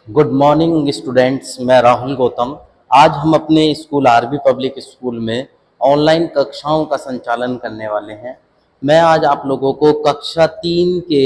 Good morning students. मैं राहुल गौतम। आज हम अपने स्कूल आरबी पब्लिक स्कूल में ऑनलाइन कक्षाओं का संचालन करने वाले हैं। मैं आज आप लोगों को कक्षा 3 के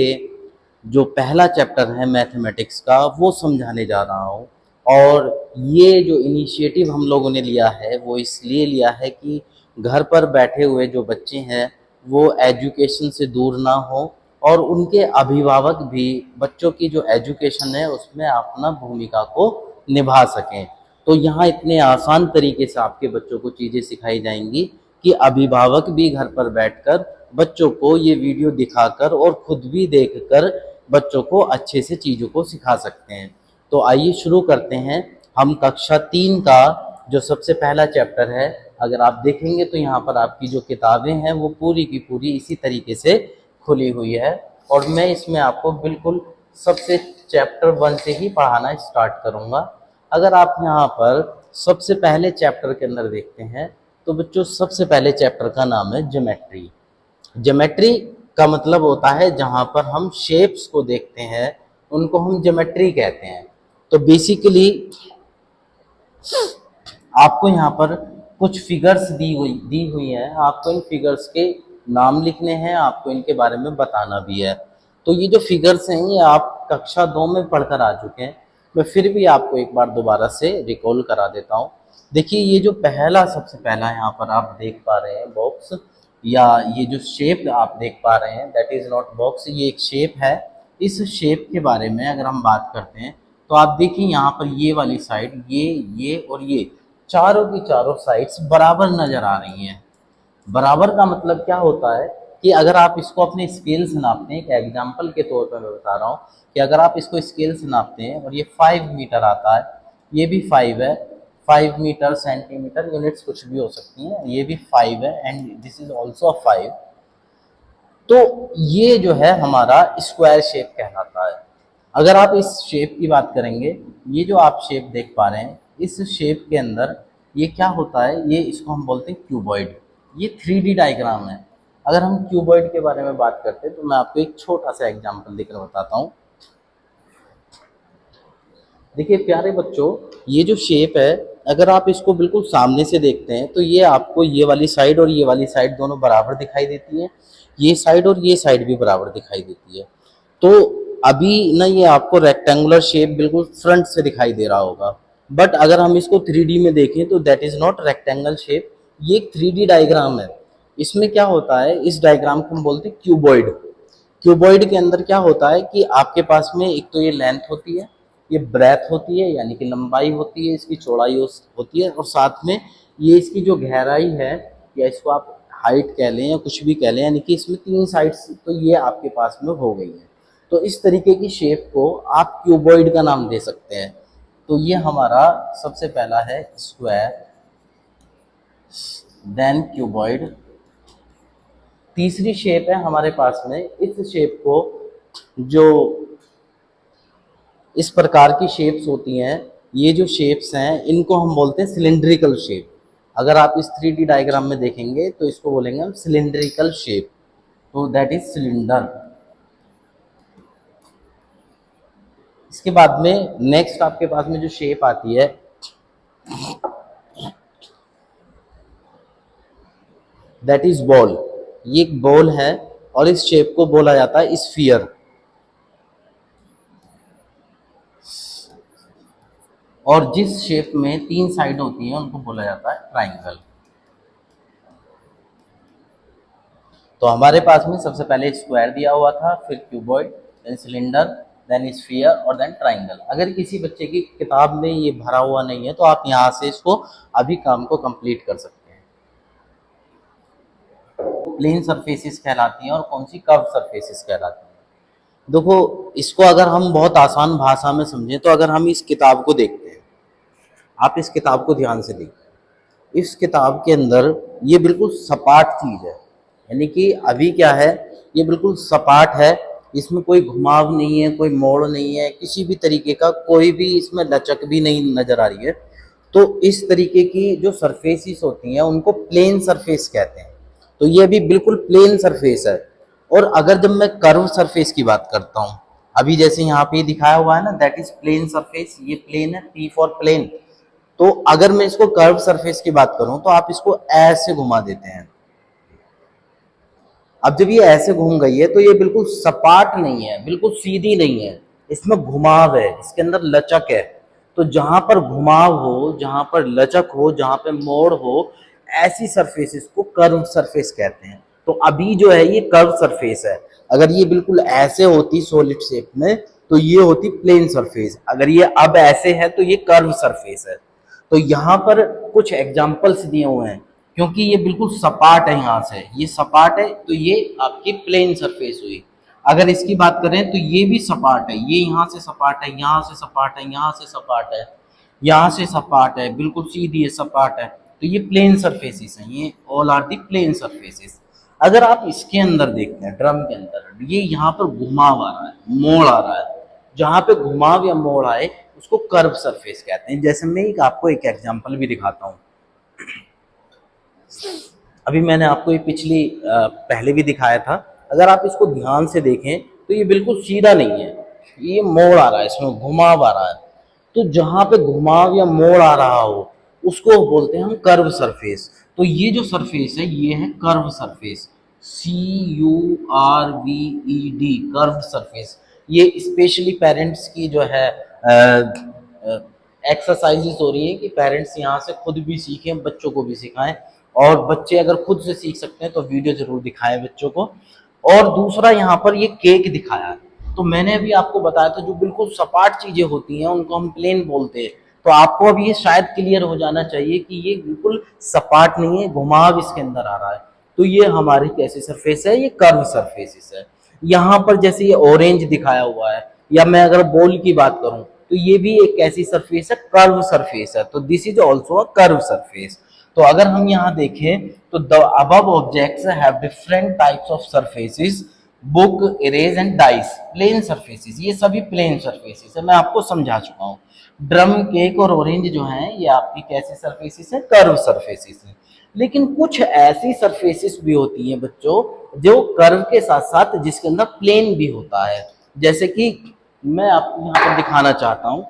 जो पहला चैप्टर है मैथमेटिक्स का वो समझाने जा रहा हूँ। और ये जो इनिशिएटिव हम लोगों ने लिया है वो इसलिए लिया है कि घर पर बैठे हुए जो बच्चे हैं वो एजुकेशन से दूर ना हो और उनके अभिभावक भी बच्चों की जो एजुकेशन है उसमें अपना भूमिका को निभा सकें। तो यहाँ इतने आसान तरीके से आपके बच्चों को चीज़ें सिखाई जाएंगी कि अभिभावक भी घर पर बैठकर बच्चों को ये वीडियो दिखाकर और खुद भी देखकर बच्चों को अच्छे से चीज़ों को सिखा सकते हैं। तो आइए शुरू करते हैं। हम कक्षा 3 का जो सबसे पहला चैप्टर है, अगर आप देखेंगे तो यहाँ पर आपकी जो किताबें हैं वो पूरी की पूरी इसी तरीके से खुली हुई है। और मैं इसमें आपको बिल्कुल सबसे चैप्टर 1 से ही पढ़ाना स्टार्ट करूँगा। अगर आप यहाँ पर सबसे पहले चैप्टर के अंदर देखते हैं तो बच्चों सबसे पहले चैप्टर का नाम है ज्योमेट्री। ज्योमेट्री का मतलब होता है जहाँ पर हम शेप्स को देखते हैं उनको हम ज्योमेट्री कहते हैं। तो बेसिकली आपको यहाँ पर कुछ फिगर्स दी हुई हैं। आपको इन फिगर्स के नाम लिखने हैं, आपको इनके बारे में बताना भी है। तो ये जो फिगर्स हैं ये आप कक्षा 2 में पढ़कर आ चुके हैं। मैं फिर भी आपको एक बार दोबारा से रिकॉल करा देता हूँ। देखिए ये जो सबसे पहला यहाँ पर आप देख पा रहे हैं बॉक्स, या ये जो शेप आप देख पा रहे हैं दैट इज़ नॉट बॉक्स, ये एक शेप है। इस शेप के बारे में अगर हम बात करते हैं तो आप देखिए यहाँ पर ये वाली साइड, ये और ये चारों की चारों साइड्स बराबर नजर आ रही हैं। बराबर का मतलब क्या होता है कि अगर आप इसको अपने स्केल से नापते हैं, एक एग्जांपल के तौर पर मैं बता रहा हूँ कि अगर आप इसको स्केल से नापते हैं और ये 5 मीटर आता है, ये भी 5 है, 5 मीटर सेंटीमीटर यूनिट्स कुछ भी हो सकती हैं, ये भी 5 है एंड दिस इज ऑल्सो 5। तो ये जो है हमारा स्क्वायर शेप कहलाता है। अगर आप इस शेप की बात करेंगे, ये जो आप शेप देख पा रहे हैं इस शेप के अंदर ये क्या होता है, ये इसको हम बोलते हैं क्यूबॉइड। ये 3D डायग्राम है। अगर हम क्यूबॉइड के बारे में बात करते हैं तो मैं आपको एक छोटा सा एग्जांपल देकर बताता हूँ। देखिए प्यारे बच्चों, ये जो शेप है अगर आप इसको बिल्कुल सामने से देखते हैं तो ये आपको ये वाली साइड और ये वाली साइड दोनों बराबर दिखाई देती है, ये साइड और ये साइड भी बराबर दिखाई देती है। तो अभी ना ये आपको रेक्टेंगुलर शेप बिल्कुल फ्रंट से दिखाई दे रहा होगा, बट अगर हम इसको 3D में देखें तो that is not rectangle shape, ये एक 3D डायग्राम है। इसमें क्या होता है, इस डायग्राम को हम बोलते हैं क्यूबॉइड। क्यूबॉइड के अंदर क्या होता है कि आपके पास में एक तो ये लेंथ होती है, ये ब्रेथ होती है यानी कि लंबाई होती है, इसकी चौड़ाई होती है, और साथ में ये इसकी जो गहराई है या इसको आप हाइट कह लें या कुछ भी कह लें, यानी कि इसमें 3 साइड्स तो ये आपके पास में हो गई है। तो इस तरीके की शेप को आप क्यूबॉइड का नाम दे सकते हैं। तो ये हमारा सबसे पहला है स्क्वायर, देन क्यूबॉइड। तीसरी शेप है हमारे पास में, इस शेप को जो इस प्रकार की शेप्स होती हैं, ये जो शेप्स हैं इनको हम बोलते हैं सिलिंड्रिकल शेप। अगर आप इस 3D डायग्राम में देखेंगे तो इसको बोलेंगे हम सिलिंड्रिकल शेप। तो दैट इज सिलेंडर। इसके बाद में नेक्स्ट आपके पास में जो शेप आती है दैट इज बॉल। ये एक बॉल है और इस शेप को बोला जाता है स्फीयर। और जिस शेप में 3 साइड होती हैं उनको बोला जाता है ट्राइंगल। तो हमारे पास में सबसे पहले स्क्वायर दिया हुआ था, फिर cuboid, then cylinder, then sphere और देन ट्राइंगल। अगर किसी बच्चे की किताब में ये भरा हुआ नहीं है तो आप यहाँ से इसको अभी काम को कंप्लीट कर सकते हैं। प्लेन सरफेसेस कहलाती हैं और कौन सी कर्व सरफेसेस कहलाती हैं। देखो इसको अगर हम बहुत आसान भाषा में समझें तो अगर हम इस किताब को देखते हैं, आप इस किताब को ध्यान से देखिए, इस किताब के अंदर ये बिल्कुल सपाट चीज़ है, यानी कि अभी क्या है, ये बिल्कुल सपाट है, इसमें कोई घुमाव नहीं है, कोई मोड़ नहीं है, किसी भी तरीके का कोई भी इसमें लचक भी नहीं नज़र आ रही है। तो इस तरीके की जो सरफेसेस होती हैं उनको प्लेन सरफेस कहते हैं। तो ये भी बिल्कुल प्लेन सरफेस है। और अगर जब मैं कर्व सरफेस की बात करता हूँ अभी जैसे यहाँ पे दिखाया हुआ है ना, दैट इज प्लेन सरफेस, ये प्लेन है, P फॉर प्लेन। तो अगर मैं इसको कर्व सरफेस की बात करूं तो आप इसको ऐसे घुमा देते हैं। अब जब ये ऐसे घूम गई है तो ये बिल्कुल सपाट नहीं है, बिल्कुल सीधी नहीं है, इसमें घुमाव है, इसके अंदर लचक है। तो जहां पर घुमाव हो, जहां पर लचक हो, जहां पे मोड़ हो, ऐसी सरफेसेस को कर्व सरफेस कहते हैं। तो अभी जो है ये कर्व सरफेस है। अगर ये बिल्कुल ऐसे होती सॉलिड शेप में तो ये होती प्लेन सरफेस, अगर ये अब ऐसे है तो ये कर्व सरफेस है। तो यहाँ पर कुछ एग्जाम्पल्स दिए हुए हैं, क्योंकि ये बिल्कुल सपाट है, यहाँ से ये सपाट है तो ये आपकी प्लेन सरफेस हुई। अगर इसकी बात करें तो ये भी सपाट है, ये यहाँ से सपाट है, यहाँ से सपाट है, यहाँ से सपाट है, यहाँ से सपाट है, बिल्कुल सीधी है, सपाट है। तो ये प्लेन सरफेसेस हैं, ये all are the plane surfaces. अगर आप इसके अंदर देखते हैं, ड्रम के अंदर, ये यहाँ पर घुमाव आ रहा है, मोड़ आ रहा है, जहां पे घुमाव या मोड़ आए उसको कर्व सरफेस कहते हैं। जैसे मैं आपको एक एग्जांपल भी दिखाता हूँ। अभी मैंने आपको ये पिछली पहले भी दिखाया था। अगर आप इसको ध्यान से देखें तो ये बिल्कुल सीधा नहीं है, ये मोड़ आ रहा है, इसमें घुमाव आ रहा है। तो जहां पे घुमाव या मोड़ आ रहा हो उसको बोलते हैं हम कर्व सरफेस। तो ये जो सरफेस है ये है curve surface, CURVED, curve surface. ये स्पेशली पेरेंट्स की जो है एक्सरसाइजेस हो रही है कि पेरेंट्स यहाँ से खुद भी सीखें, बच्चों को भी सिखाएं। और बच्चे अगर खुद से सीख सकते हैं तो वीडियो जरूर दिखाएं बच्चों को। और दूसरा यहाँ पर ये केक दिखाया है, तो मैंने अभी आपको बताया था जो बिल्कुल सपाट चीजें होती हैं उनको हम प्लेन बोलते हैं। तो आपको अब ये शायद क्लियर हो जाना चाहिए कि ये बिल्कुल सपाट नहीं है, घुमाव इसके अंदर आ रहा है। तो ये हमारी कैसी सरफेस है, ये कर्व सरफेसिस है। यहाँ पर जैसे ये ऑरेंज दिखाया हुआ है, या मैं अगर बॉल की बात करूं तो ये भी एक ऐसी सरफेस है, कर्व सरफेस है। तो this is also a curve surface. तो अगर हम यहाँ देखें तो the above objects have different types of surfaces, book, erase and dice, plane surfaces, ये सभी प्लेन सरफेसेस है, मैं आपको समझा चुका हूँ। ड्रम, केक और ऑरेंज जो हैं ये आपकी कैसी सरफेसेस है, कर्व सरफेसेस है। लेकिन कुछ ऐसी सरफेसेस भी होती हैं बच्चों जो कर्व के साथ साथ जिसके अंदर प्लेन भी होता है। जैसे कि मैं आपको यहाँ पर दिखाना चाहता हूँ।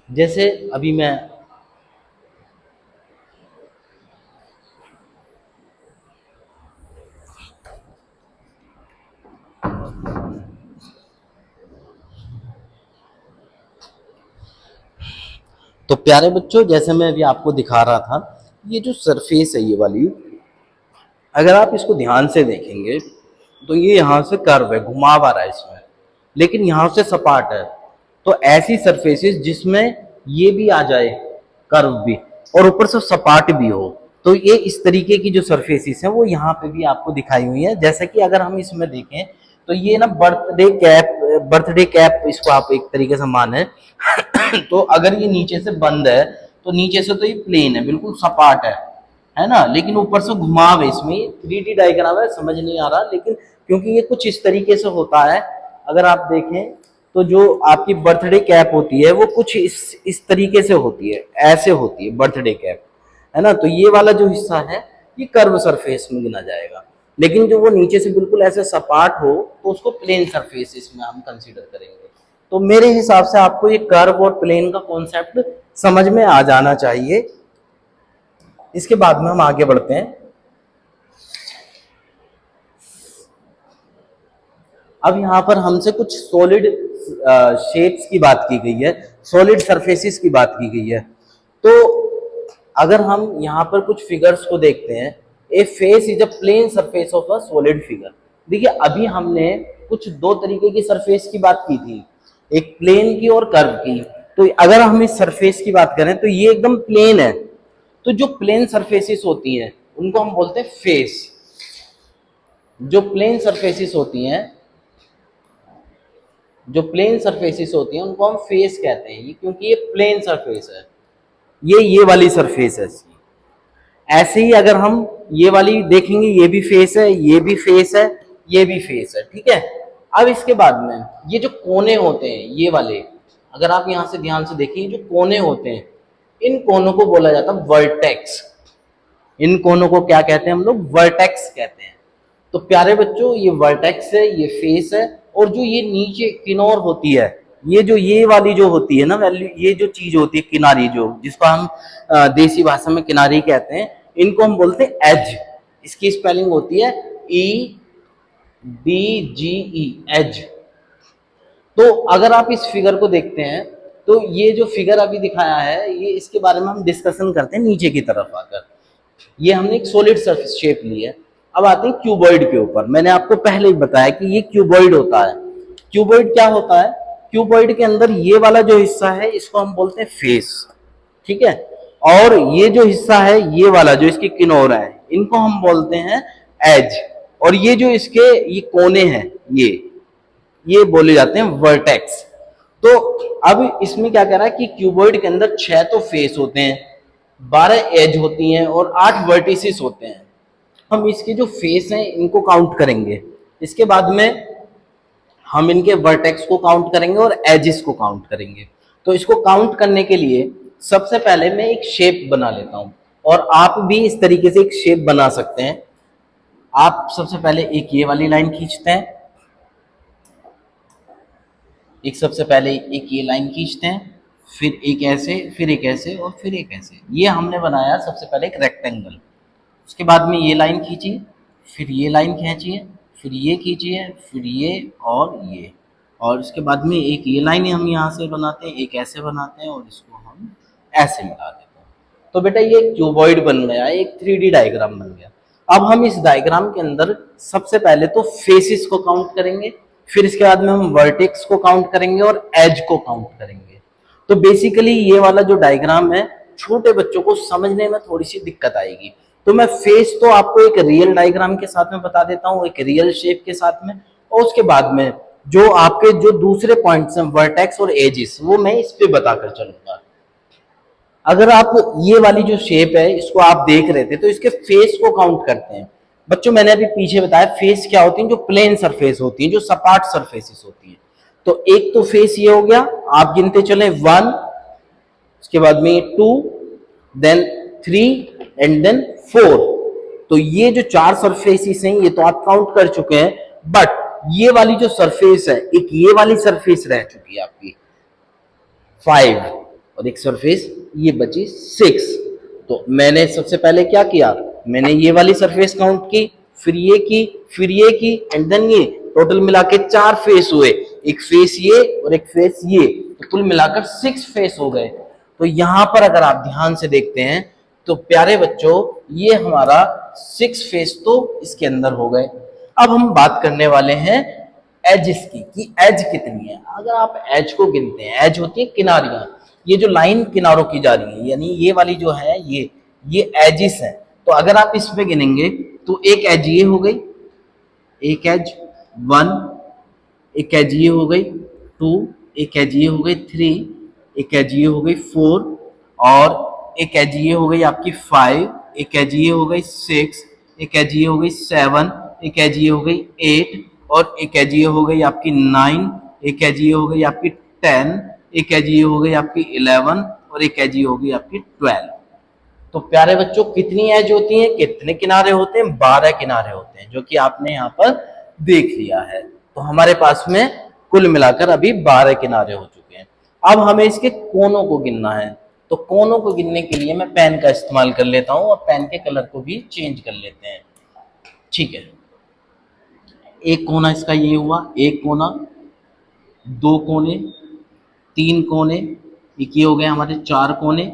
जैसे अभी मैं तो प्यारे बच्चों, जैसे मैं अभी आपको दिखा रहा था, ये जो सरफेस है ये वाली, अगर आप इसको ध्यान से देखेंगे तो ये यहाँ से कर्व है, घुमाव आ रहा है इसमें, लेकिन यहाँ से सपाट है। तो ऐसी सरफेसेस जिसमें ये भी आ जाए कर्व भी और ऊपर से सपाट भी हो, तो ये इस तरीके की जो सरफेसेस हैं वो यहाँ पे भी आपको दिखाई हुई है। जैसे कि अगर हम इसमें देखें तो ये ना बर्थडे कैप इसको आप एक तरीके से माने तो अगर ये नीचे से बंद है तो नीचे से तो ये प्लेन है, बिल्कुल सपाट है ना, लेकिन ऊपर से घुमाव है इसमें। 3D डायग्राम है, समझ नहीं आ रहा, लेकिन क्योंकि ये कुछ इस तरीके से होता है। अगर आप देखें तो जो आपकी बर्थडे कैप होती है वो कुछ इस तरीके से होती है, ऐसे होती है बर्थडे कैप, है ना। तो ये वाला जो हिस्सा है ये कर्व सरफेस में गिना जाएगा, लेकिन जो वो नीचे से बिल्कुल ऐसे सपाट हो तो उसको प्लेन सरफेस इसमें हम कंसीडर करेंगे। तो मेरे हिसाब से आपको ये कर्व और प्लेन का कॉन्सेप्ट समझ में आ जाना चाहिए। इसके बाद में हम आगे बढ़ते हैं। अब यहाँ पर हमसे कुछ सॉलिड शेप्स की बात की गई है, सॉलिड सरफेसेस की बात की गई है। तो अगर हम यहाँ पर कुछ फिगर्स को देखते हैं, a face is a plane surface of a solid figure. देखिए अभी हमने कुछ दो तरीके की सरफेस की बात की थी, एक प्लेन की और कर्व की। तो अगर हम इस सरफेस की बात करें तो ये एकदम प्लेन है। तो जो प्लेन सरफेसेस होती हैं उनको हम बोलते हैं फेस। जो प्लेन सरफेसेस होती हैं, जो प्लेन सरफेसेस होती हैं उनको हम फेस कहते हैं, ये क्योंकि ये प्लेन सरफेस है, ये वाली सरफेस है इसकी। ऐसे ही अगर हम ये वाली देखेंगे, ये भी फेस है, ये भी फेस है, ये भी फेस है, ठीक है। अब इसके बाद में ये जो कोने होते हैं ये वाले, अगर आप यहां से ध्यान से देखिए, जो कोने होते हैं इन कोनों को बोला जाता है वर्टेक्स। इन कोनों को क्या कहते हैं हम लोग? वर्टेक्स कहते हैं। तो प्यारे बच्चों, ये वर्टेक्स है, ये फेस है, और जो ये नीचे किनोर होती है, ये जो ये वाली जो होती है ना वैल्यू, ये जो चीज होती है किनारी, जो जिसको हम देसी भाषा में किनारी कहते हैं, इनको हम बोलते हैं एज। इसकी स्पेलिंग होती है EDGE, एज। तो अगर आप इस फिगर को देखते हैं, तो ये जो फिगर अभी दिखाया है, ये इसके बारे में हम डिस्कशन करते हैं नीचे की तरफ आकर। ये हमने एक सॉलिड सरफेस शेप ली है। अब आते हैं क्यूबॉइड के ऊपर। मैंने आपको पहले ही बताया कि ये क्यूबॉइड होता है। क्यूबॉइड क्या होता है? क्यूबॉइड के अंदर ये वाला जो हिस्सा है इसको हम बोलते हैं फेस, ठीक है। और ये जो हिस्सा है ये वाला, जो इसके किनारे हैं, इनको हम बोलते हैं एज। और ये जो इसके ये कोने हैं, ये बोले जाते हैं वर्टेक्स। तो अब इसमें क्या कह रहा है कि क्यूबॉइड के अंदर 6 तो फेस होते हैं, 12 एज होती हैं और 8 वर्टिसेस होते हैं। हम इसके जो फेस हैं इनको काउंट करेंगे, इसके बाद में हम इनके वर्टेक्स को काउंट करेंगे और एजेस को काउंट करेंगे। तो इसको काउंट करने के लिए सबसे पहले मैं एक शेप बना लेता हूं, और आप भी इस तरीके से एक शेप बना सकते हैं। आप सबसे पहले एक ये वाली लाइन खींचते हैं, सबसे पहले एक ये लाइन खींचते हैं, फिर एक ऐसे, फिर एक ऐसे, और फिर एक ऐसे। ये हमने बनाया सबसे पहले एक रेक्टेंगल। उसके बाद में ये लाइन खींची, फिर ये लाइन खींचिए, फिर ये खींचिए, फिर ये और ये, और उसके बाद में एक ये लाइन हम यहाँ से बनाते हैं, एक ऐसे बनाते हैं, और इसको हम ऐसे मिला देते हैं। तो बेटा ये क्यूबॉइड बन गया, एक 3D डायग्राम बन गया। अब हम इस डायग्राम के अंदर सबसे पहले तो फेसिस को काउंट करेंगे, फिर इसके बाद में हम वर्टेक्स को काउंट करेंगे और एज को काउंट करेंगे। तो बेसिकली ये वाला जो डायग्राम है, छोटे बच्चों को समझने में थोड़ी सी दिक्कत आएगी। तो मैं फेस तो आपको एक रियल डायग्राम के साथ में बता देता हूँ, एक रियल शेप के साथ में, और उसके बाद में जो आपके जो दूसरे पॉइंट्स हैं वर्टेक्स और एजिस, वो मैं इस पे बताकर चलूंगा। अगर आप ये वाली जो शेप है इसको आप देख रहे थे, तो इसके फेस को काउंट करते हैं। बच्चों मैंने अभी पीछे बताया फेस क्या होती है, जो प्लेन सरफेस होती है, जो सपाट सरफेसेस होती है। तो एक तो फेस ये हो गया, आप गिनते चले 1, उसके बाद में 2, देन 3 एंड देन 4। तो ये जो 4 सरफेसेस हैं ये तो आप काउंट कर चुके हैं, बट ये वाली जो सरफेस है, एक ये वाली सरफेस रह चुकी है आपकी 5, और एक सरफेस ये बची 6। तो मैंने सबसे पहले क्या किया, मैंने ये वाली सरफेस काउंट की, फिर ये की, फिर ये की, एंड देन ये, टोटल मिला के 4 फेस हुए, एक फेस ये और एक फेस ये, तो कुल मिलाकर 6 फेस हो गए। तो यहां पर अगर आप ध्यान से देखते हैं तो प्यारे बच्चों ये हमारा 6 फेस तो इसके अंदर हो गए। अब हम बात करने वाले हैं एज की, कि एज कितनी है। अगर आप एज को गिनते हैं, एज होती है किनारियां, ये जो लाइन किनारों की जा रही है, यानी ये वाली जो है ये एजिस है। तो अगर आप इसमें गिनेंगे तो एक एज ये हो गई, एक एज 1, एक एज ये हो गई 2, एक एज ये हो गई 3, एक एज ये हो गई 4, और एक एज ये हो गई आपकी 5, एक एज ये हो गई 6, एक एज ये हो गई 7, एक एज ये हो गई 8, और एक एज ये हो गई आपकी 9, एक एज ये हो गई आपकी 10, एक एज ये हो गई आपकी 11, और एक एज ये हो गई आपकी 12। तो प्यारे बच्चों कितनी एज होती हैं, कितने किनारे होते हैं? 12 किनारे होते हैं, जो कि आपने यहाँ पर देख लिया है। तो हमारे पास में कुल मिलाकर अभी 12 किनारे हो चुके हैं। अब हमें इसके कोनों को गिनना है। तो कोनों को गिनने के लिए मैं पेन का इस्तेमाल कर लेता हूं, और पेन के कलर को भी चेंज कर लेते हैं। ठीक है, एक कोना इसका ये हुआ, एक कोना, 2 कोने, 3 कोने, एक ये हो गया हमारे 4 कोने,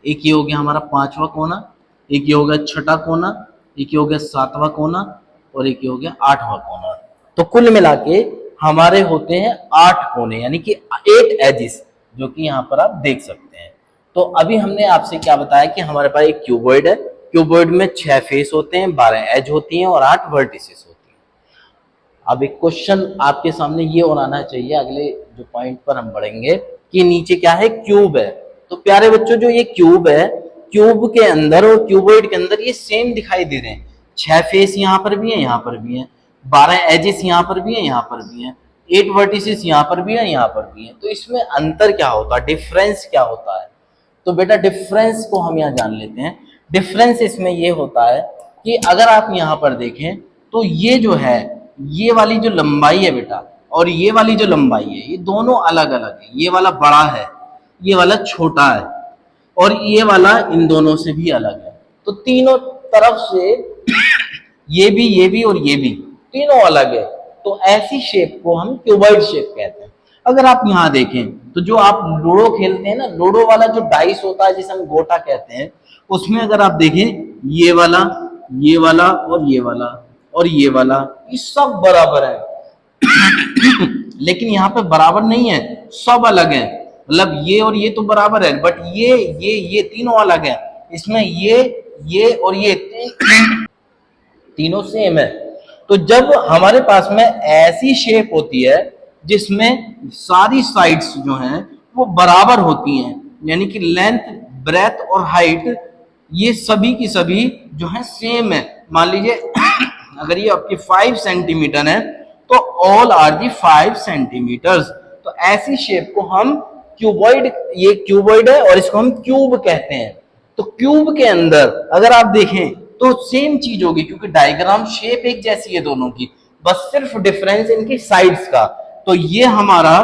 एक ये हो गया हमारा 5वां कोना, एक ये हो गया 6ठा कोना, एक ये हो गया 7वां कोना, और एक ये हो गया 8वां कोना। तो कुल मिला के हमारे होते हैं 8 कोने, यानी कि 8 एजिस, जो कि यहाँ पर आप देख सकते हैं। तो अभी हमने आपसे क्या बताया कि हमारे पास एक क्यूबॉइड है, क्यूबॉइड में 6 फेस होते हैं, 12 एज होती हैं और 8 वर्टिसेस होती हैं। अब एक क्वेश्चन आपके सामने ये और आना चाहिए अगले जो पॉइंट पर हम बढ़ेंगे, कि नीचे क्या है, क्यूब है। तो प्यारे बच्चों जो ये क्यूब है, क्यूब के अंदर और क्यूबॉइड के अंदर ये सेम दिखाई दे रहे हैं। 6 फेस यहाँ पर भी है, यहाँ पर भी है, 12 एजेस यहाँ पर भी है, यहाँ पर भी है, 8 वर्टिसेस यहाँ पर भी है, यहाँ पर भी है। तो इसमें अंतर क्या होता है, डिफरेंस क्या होता है? तो बेटा डिफरेंस को हम यहाँ जान लेते हैं। डिफरेंस इसमें ये होता है कि अगर आप यहाँ पर देखें तो ये जो है, ये वाली जो लंबाई है बेटा और ये वाली जो लंबाई है, ये दोनों अलग अलग है। ये वाला बड़ा है, ये वाला छोटा है, और ये वाला इन दोनों से भी अलग है। तो तीनों तरफ से ये भी और ये भी तीनों अलग है। तो ऐसी शेप को हम क्यूबॉइड शेप कहते हैं। अगर आप यहाँ देखें तो जो आप लूडो खेलते हैं ना, लूडो वाला जो डाइस होता है जिसे हम गोटा कहते हैं, उसमें अगर आप देखें ये वाला और ये वाला और ये वाला, ये सब बराबर है। लेकिन यहाँ पे बराबर नहीं है, सब अलग है। मतलब ये और ये तो बराबर है, बट ये तीनों अलग है। इसमें ये और ये तीनों सेम है। तो जब हमारे पास में ऐसी शेप होती है जिसमें सारी साइड्स जो हैं वो बराबर होती हैं, यानी कि लेंथ, ब्रेथ और हाइट ये सभी की सभी जो है सेम है। मान लीजिए अगर ये आपकी 5 सेंटीमीटर है तो ऑल आर दी 5 सेंटीमीटर्स। तो ऐसी शेप को हम क्यूबॉइड, ये क्यूबॉइड है और इसको हम क्यूब कहते हैं। तो क्यूब के अंदर अगर आप देखें तो सेम चीज होगी, क्योंकि डायग्राम शेप एक जैसी है दोनों की, बस सिर्फ डिफरेंस इनकी साइड्स का। तो ये हमारा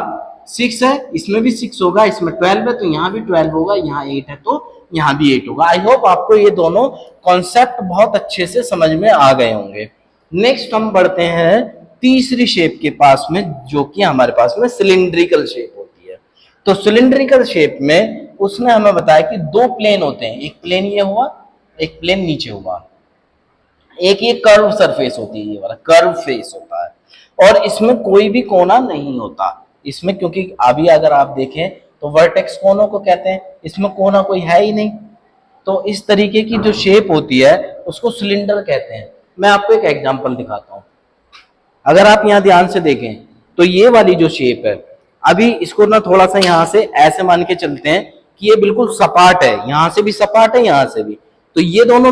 6 है, इसमें भी 6 होगा, इसमें 12 है तो यहाँ भी 12 होगा, यहाँ 8 है तो यहाँ भी 8 होगा। आई होप आपको ये दोनों कॉन्सेप्ट बहुत अच्छे से समझ में आ गए होंगे। नेक्स्ट हम बढ़ते हैं तीसरी शेप के पास में, जो कि हमारे पास में सिलिंड्रिकल शेप होती है। तो सिलिंड्रिकल शेप में उसने हमें बताया कि 2 प्लेन होते हैं, एक प्लेन ये हुआ, एक प्लेन नीचे हुआ, एक ये कर्व सरफेस होती है, ये वाला कर्व फेस होता है। और इसमें कोई भी कोना नहीं होता इसमें, क्योंकि अभी अगर आप देखें तो वर्टेक्स कोनों को कहते हैं, इसमें कोना कोई है ही नहीं। तो इस तरीके की जो शेप होती है उसको सिलेंडर कहते हैं। मैं आपको एक एग्जांपल दिखाता हूं। अगर आप यहाँ ध्यान से देखें तो ये वाली जो शेप है, अभी इसको ना थोड़ा सा यहाँ से ऐसे मान के चलते हैं कि ये बिल्कुल सपाट है, यहाँ से भी सपाट है, यहाँ से भी। तो ये दोनों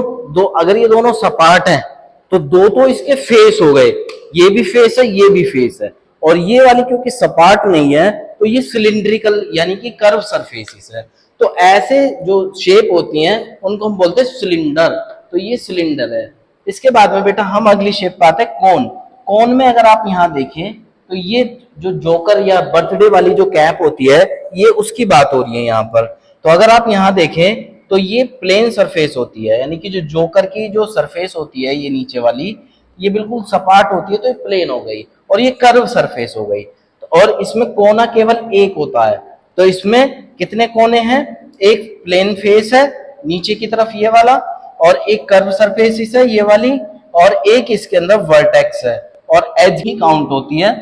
अगर ये दोनों सपाट हैं तो दो तो इसके फेस हो गए, ये भी फेस है, ये भी फेस है। और ये वाली क्योंकि सपाट नहीं है तो ये सिलिंड्रिकल यानी कि कर्व सरफेसिस है। तो ऐसे जो शेप होती हैं उनको हम बोलते हैं सिलेंडर। तो ये सिलेंडर है। इसके बाद में बेटा हम अगली शेप पे आते हैं कोन। कोन में अगर आप यहाँ देखें तो ये जो जोकर या बर्थडे वाली जो कैप होती है, ये उसकी बात हो रही है यहाँ पर। तो अगर आप यहाँ देखें तो ये प्लेन सरफेस होती है, यानी कि जो जोकर की जो सरफेस होती है ये नीचे वाली, ये बिल्कुल सपाट होती है तो ये प्लेन हो गई, और ये कर्व सरफेस हो गई। और इसमें कोना केवल एक होता है। तो इसमें कितने कोने हैं? एक प्लेन फेस है नीचे की तरफ ये वाला, और एक कर्व सरफेस है ये वाली, और एक इसके अंदर वर्टेक्स है, और एज ही काउंट होती है।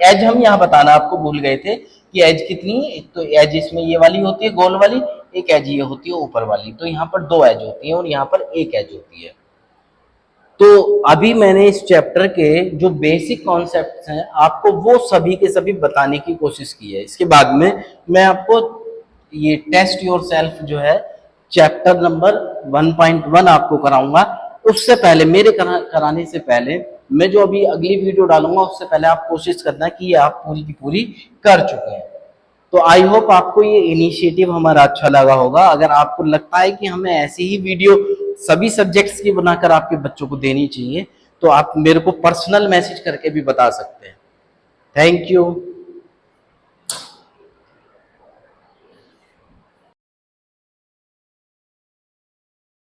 एज हम यहाँ बताना आपको भूल गए थे कि एज कितनी है। तो एज इसमें ये वाली होती है गोल वाली, एक एज ये होती है ऊपर वाली। तो यहाँ पर 2 एज होती है और यहाँ पर एक एज होती है। तो अभी मैंने इस चैप्टर के जो बेसिक कॉन्सेप्ट्स हैं आपको वो सभी के सभी बताने की कोशिश की है। इसके बाद में मैं आपको ये टेस्ट योर सेल्फ जो है चैप्टर नंबर 1.1 आपको कराऊंगा। उससे पहले मेरे कराने से पहले मैं जो अभी अगली वीडियो डालूंगा उससे पहले आप कोशिश करना कि ये आप पूरी की पूरी कर चुके हैं। तो आई होप आपको ये इनिशिएटिव हमारा अच्छा लगा होगा। अगर आपको लगता है कि हमें ऐसी ही वीडियो सभी सब्जेक्ट्स की बनाकर आपके बच्चों को देनी चाहिए तो आप मेरे को पर्सनल मैसेज करके भी बता सकते हैं। Thank you.